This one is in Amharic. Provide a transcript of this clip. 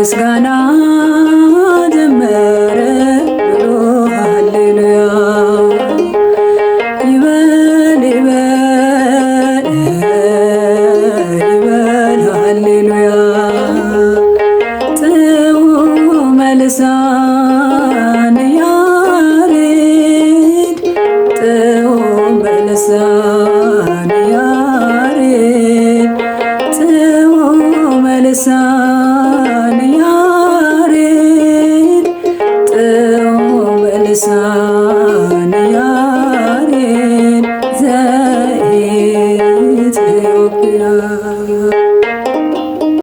ምስጋና ጀመረ ብሎ ሃሌሉያ ይበል ይበል ይበል ሃሌሉያ ጥዑመ ልሳን ያሬድ ጥዑመ ልሳን ያሬድ ጥዑመ ልሳን